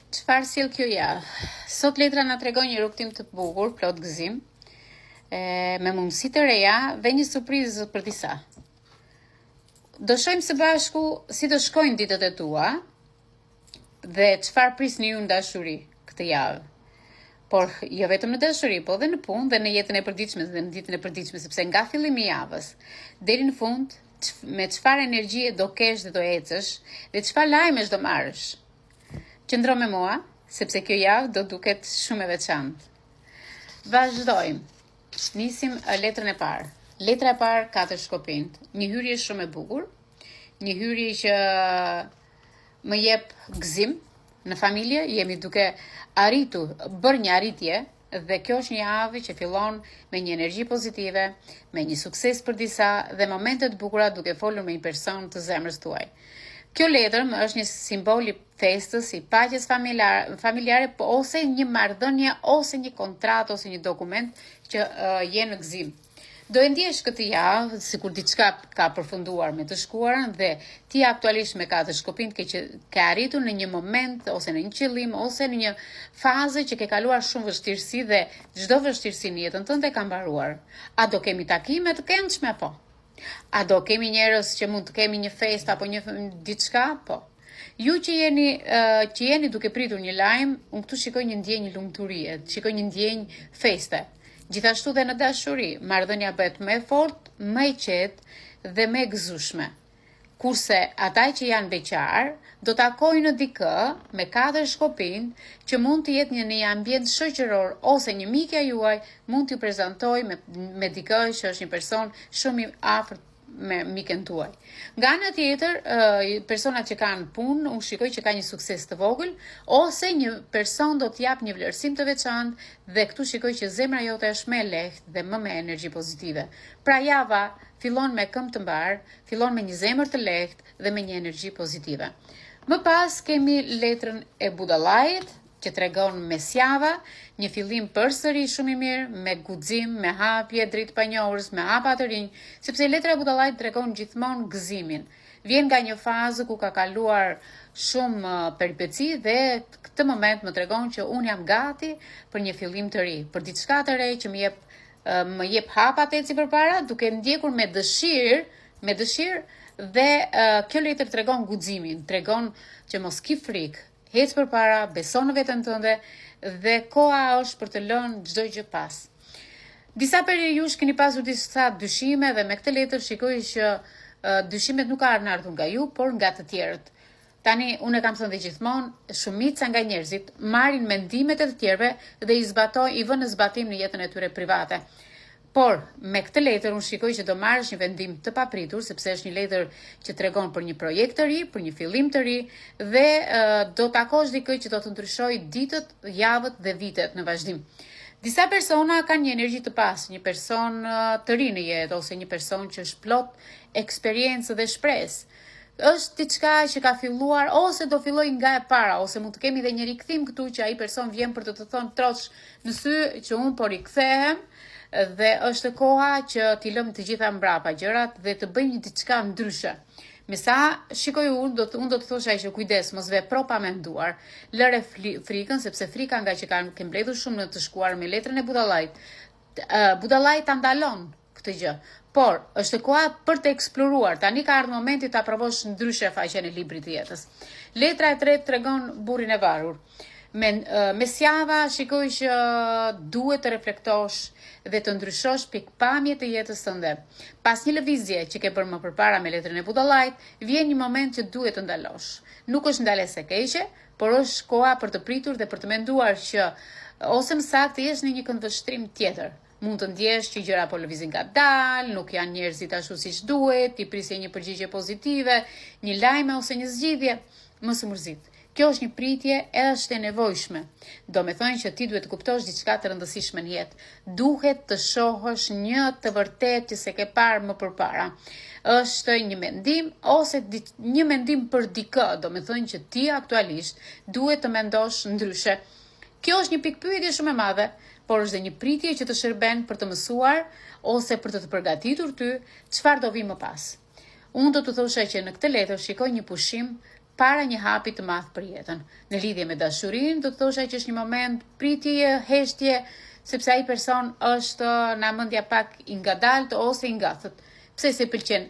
Çfarë sjell kjo javë? Sot letra na tregon një rrugtim të bukur, plot gëzim, me mundësi të reja dhe një surprizë për disa. Do shohim së bashku si do shkojnë ditët e tua dhe çfarë prisni ju në dashuri këtë javë. Por jo vetëm në dashuri, po dhe në punë dhe në jetën e përditshme dhe në ditën e përditshme, sepse nga fillimi i javës deri në fund, me çfarë energjie do kesh dhe do ecësh dhe çfarë lajmesh do marrësh. Qëndro me mua, sepse kjo javë do duket shumë e veçantë. Vazhdojmë. Nisim letrën e parë. Letra e parë 4 shkopinj. Një hyrje shumë e bukur, një hyrje që më jep gëzim në familje, jemi duke bërë një arritje dhe kjo është një javë që fillon me një energji pozitive, me një sukses për disa dhe momente të bukura duke folur me një person të zemrës tuaj. Kjo letër më është një simbol i festës, i paqes familjare, ose një marrëdhënie, ose një kontratë, ose një dokument që je në gëzim. Do e ndjesh këtë javë, sikur diçka ka përfunduar me të shkuarën dhe ti aktualisht me 4 shkopinj ke arritur në një moment, ose në një qëllim, ose në një fazë që ke kaluar shumë vështirësi dhe çdo vështirësi në jetën tënde ka mbaruar. A do kemi takime të këndshme? Po. A do kemi njerëz që mund të kemi një festë apo një diçka? Po. Ju që jeni duke pritur një lajm, unë këtu shikoj një ndjenjë lumturie, shikoj një ndjenjë feste. Gjithashtu dhe në dashuri, marrëdhënia bëhet më e fortë, më e qetë dhe më e gëzueshme. Kurse ata që janë beqar, do takojnë dikë me 4 shkopinj që mund të jetë një ambient shoqëror ose një mikja juaj mund t'ju prezantoj me dikë që është një person shumë i afërt me mikën tuaj. Nga ana tjetër, personat që kanë punë, unë shikoj që ka një sukses të vogël, ose një person do t'jap një vlerësim të veçantë dhe këtu shikoj që zemra jote është më e lehtë dhe më me energji pozitive. Pra java fillon me këmbë të mbar, fillon me një zemër të lehtë dhe me një energji pozitive. Më pas kemi letrën e budallajit, që tregon mesjava, një fillim përsëri shumë i mirë, me guxim, me hapje drejt panjohurs, me hapa të rinj, sepse letra e budallajit tregon gjithmonë gëzimin. Vjen nga një fazë ku ka kaluar shumë peripeci dhe këtë moment më tregon që unë jam gati për një fillim të ri, për diçka të re që më jep hapa të eci përpara, duke ndjekur me dëshirë dhe kjo letër tregon guximin, tregon që mos ki frikë, hec përpara, beson në veten tënde dhe koha është për të lënë çdo gjë pas. Disa prej jush keni pasur disa dyshime dhe me këtë letër shikoj që dyshimet nuk kanë ardhur nga ju, por nga të tjerët. Tani, unë e kam thënë dhe gjithmonë, shumica nga njerëzit marrin mendimet e të tjerëve dhe i vënë në zbatim në jetën e tyre private. Por, me këtë letër, unë shikoj që do marrësh një vendim të papritur, sepse është një letër që tregon për një projekt të ri, për një fillim të ri, dhe do takosh dikë që do të ndryshoj ditët, javët dhe vitet në vazhdim. Disa persona kanë një energji të pasë, një person të ri në jetë, ose një person që është plot eksperiencë dhe shpresë. Është diçka që ka filluar ose do filloj nga e para, ose mund të kemi dhe një rikthim këtu që ai person vjen për të thonë troç në sy që unë po rikthehem dhe është koha që t'i lëmë të gjitha mbrapa gjërat dhe të bëjmë një diçka ndryshe. Me sa shikoj unë do të thosha që kujdes, mos vepro pa menduar. Lëre frikën, sepse frika nga që ke mbledhur shumë në të shkuar me letrën e budallajit. Budallajit ta ndalon këtë gjë. Por, është koha për të eksploruar. Tani ka ardhur momenti ta provosh ndryshe faqen e librit të jetës. Letra e tretë tregon burrin e varur. Me sjava shikoj që duhet të reflektosh dhe të ndryshosh pikpamjet e jetës tënde. Pas një lëvizje që ke bërë më përpara me letrën e budallajit, vjen një moment që duhet të ndalosh. Nuk është ndalesë e keqe, por është koha për të pritur dhe për të menduar që ose më saktë jesh në një këndvështrim tjetër. Mund të ndjesh që gjëra po lëvizin ngadalë, nuk janë njerëzit ashtu siç duhet, ti prisje një përgjigje pozitive, një lajme ose një zgjidhje, mos u mërzit. Kjo është një pritje e është e nevojshme. Do me thonë që ti duhet të kuptosh diçka të rëndësishme në jetë. Duhet të shohësh një të vërtet që se ke parë më përpara. Është një mendim ose një mendim për dikë, do me thonë që ti aktualisht duhet të mendosh ndryshe. Kjo është një pikpyetje shumë e madhe, por është dhe një pritje që të shërben për të mësuar ose për të përgatitur ty çfarë do vi më pas. Unë do të thosha që në këtë letër shikoj një pushim para një hapi të madh për jetën. Në lidhje me dashurinë, do të thosha që është një moment pritje, heshtje, sepse ai person është në mendja pak i ngadalt ose i ngathët. Pse se pëlqen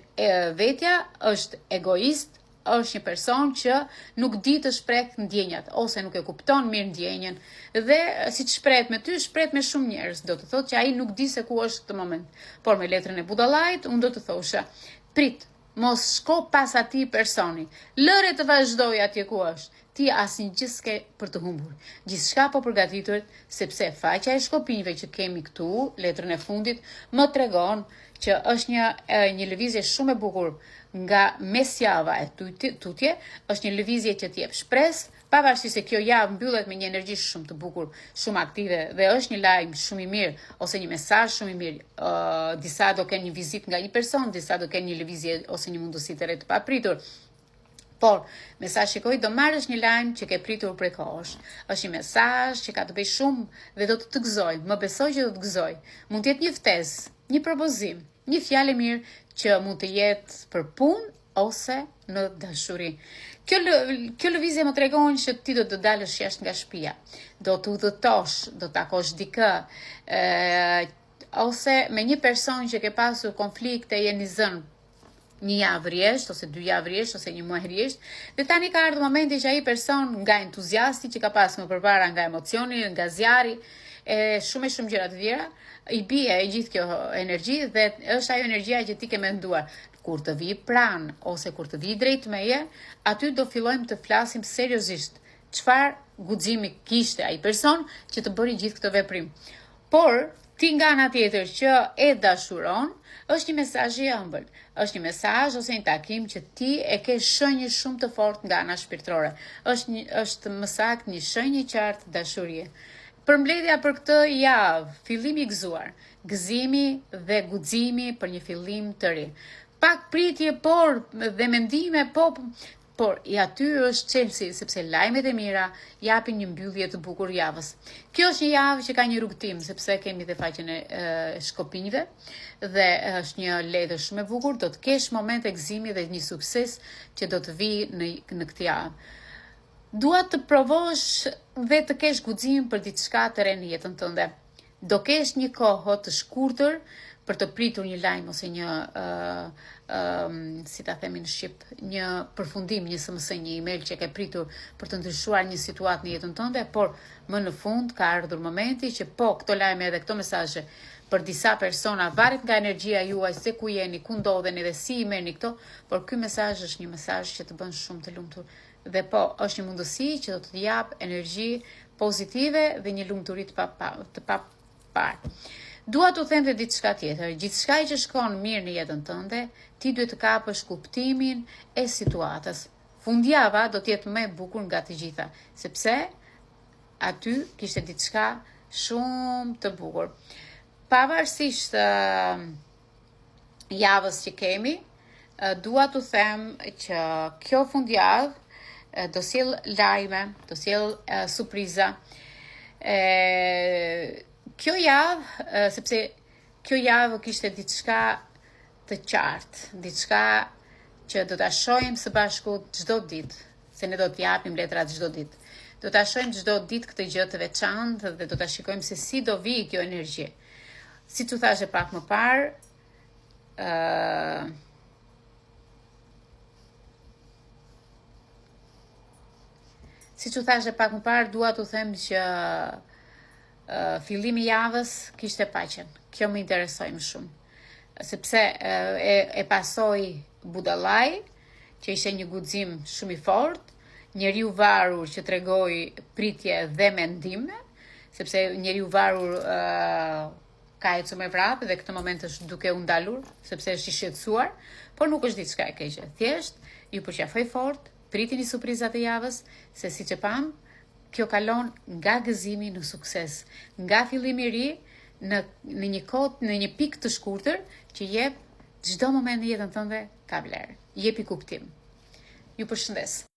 vetja, është egoist, është një person që nuk di të shpreh ndjenjat ose nuk e kupton mirë ndjenjen dhe siç shprehet me ty, shprehet me shumë njerëz. Do të thotë që ai nuk di se ku është këtë moment. Por me letrën e budallait, unë do të thosha, prit, mos shko pas atij personi. Lëre të vazhdoj atje ku është. Ti asnjë gjë s'ke për të humbur. Gjithçka po përgatitur, sepse faqja e shkopinjve që kemi këtu, letrën e fundit, më tregon që është një lëvizje shumë e bukur nga mesjava e tutje, është një lëvizje që t'jep shpresë, pavarësisht se kjo javë mbyllet me një energji shumë të bukur, shumë aktive dhe është një lajm shumë i mirë ose një mesazh shumë i mirë. Disa do kenë një vizitë nga një person, disa do kenë një lëvizje ose një mundësi të re të papritur. Por, me sa shikoj, do marrësh një lajm që ke pritur prej kohësh. Është një mesazh që ka të bëjë shumë dhe do të gëzoj. Më besoj që do të gëzoj. Mund të jetë një ftesë, një propozim, një fjalë mirë që mund të jetë për punë ose në dashuri. Kjo lëvizje më tregon që ti do të dalësh jashtë nga shtëpia. Do të udhëtosh, do të takosh dikë, ose me një person që ke pasur konflikte, jeni zënë një javë rjesht, ose 2 javë rjesht, ose një muaj rjesht, dhe tani ka ardhur momenti që ai person nga entuziasti që ka pasur më përpara, nga emocioni, nga zjarri, shumë gjëra të tjera, i bie e gjithë kjo energji dhe është ajo energjia që ti ke menduar. Kur të vi pranë ose kur të vi drejt meje, aty do fillojmë të flasim seriozisht. Çfarë guximi kishte ai person që të bëri gjithë këtë veprim. Por ti nga ana tjetër që e dashuron, është një mesazh i ëmbël. Është një mesazh ose një takim që ti e ke shenjë shumë të fortë nga ana shpirtërore. Është më saktë një shenjë e qartë dashurie. Përmbledhja për këtë javë, fillimi i gëzuar, gëzimi dhe guximi për një fillim të ri. Pak pritje, por dhe mendime, por i aty është çelësi, sepse lajmet e mira japin një mbyllje të bukur javës. Kjo është një javë që ka një rrugtim, sepse kemi dhe faqen e shkopinjve dhe është një letër shumë e bukur, do të kesh momente gëzimi dhe një sukses që do të vi në këtë javë. Dua të provosh dhe të kesh guxim për diçka të re në jetën tënde. Do kesh një kohë të shkurtër për të pritur një lajm ose një, si ta themi në shqip, një përfundim, një SMS, një email që ke pritur për të ndryshuar një situatë në jetën tënde, por më në fund ka ardhur momenti që këto lajme dhe këto mesazhe për disa persona varet nga energjia juaj, se ku jeni, ku ndodheni dhe si i merrni këto, por ky mesazh është një mesazh që të bën shumë të lumtur. Dhe është një mundësi që do të jap energji pozitive dhe një lumturi të paparë. Dua t'u them dhe diçka tjetër. Gjithçka që shkon mirë në jetën tënde, ti duhet të kapësh kuptimin e situatës. Fundjava do të jetë më e bukur nga të gjitha, sepse aty kishte diçka shumë të bukur. Pavarësisht javës që kemi, dua t'u them që kjo fundjavë do sjell lajme, do sjell surpriza. Kjo javë, sepse kjo javë kishte diçka të qartë, diçka që do ta shohim së bashku çdo ditë, se ne do të japim letrat çdo ditë. Do ta shohim çdo ditë këtë gjë të veçantë dhe do ta shikojmë se si do vi kjo energji. Siç u thashë pak më parë, dua t'u them që fillimi i javës kishte paqen. Kjo më interesoi më shumë. Sepse e pasoi budallaj, që ishte një guxim shumë i fortë, njeriu varur që tregoi pritje dhe mendime, sepse njeriu varur ka ecur me vrap dhe këtë moment është duke u ndalur, sepse është i shqetësuar, por nuk është diçka e keqe. Thjesht ju përqafoi fort, pritini surprizat e javës, se siç e pam, kjo kalon nga gëzimi në sukses, nga fillimi i ri në një pikë të shkurtër që jep çdo moment në jetën tënde ka vlerë. Jepi kuptim. Ju përshëndes.